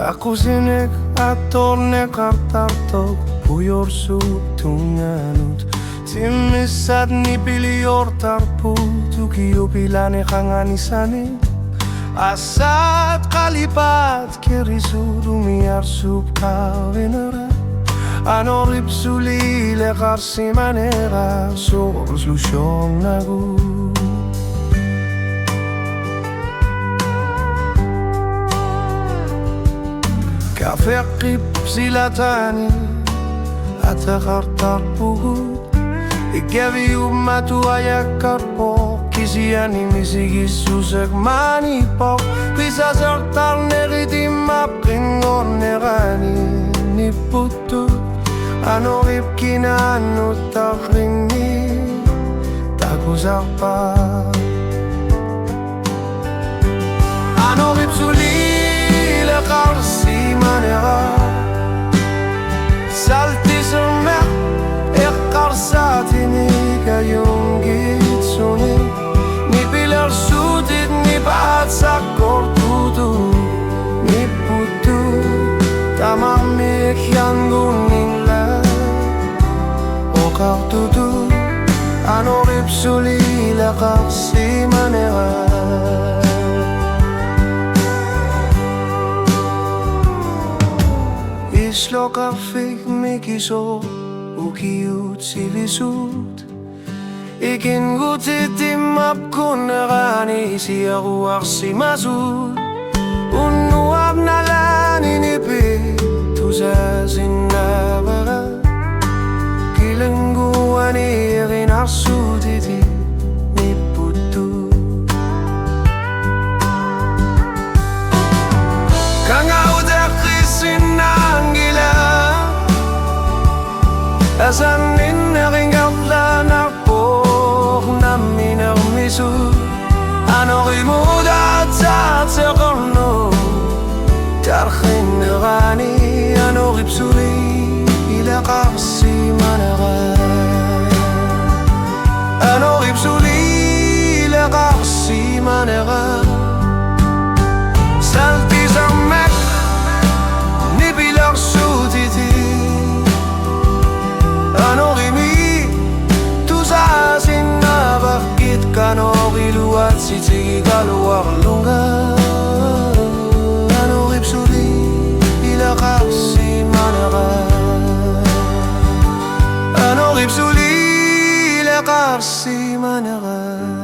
Akusinek attorne kartartok puyorsuk tunganut Timmisat nipilior tarput ukiupilane kanganisane Asat kalipat kerisud umiarsub kavenera Anorip suli lekar simanera Soros lusyong nagu Kafekip silatani Atakar tarpugut Ikevi umatu ayakar po Kisiani misigis susek manipok Bisa sertar neritim apringon nerani Niputu Anorip kinanut takringi Takusarpa Anorip suli lekar simanera Salti semer ekkar satini kayong gitsuni Ni pilar sutit ni baat sakor tutu Ni putu tamamik yang guning la Okar tutu Anorip suli lekar simanera Islokar fik mikiso ukiut sivisut Ikin gutitim apkunerani siaruar simasut Unuab nalani nipi tuzasin nabara Kilengguani rinasutiti niputu Asanin ringat nakpok namin misu Anorimudat sa tsekorno Tarkhin rani anorip suli ilakar simanera Anorip suli ilakar simanera Salti zamek nibilar sutiti Anorimi tuzasin na bakit kanoriluat sitigi kaluar lunga Anorip suli ilakar simanera Anorip suli ilakar simanera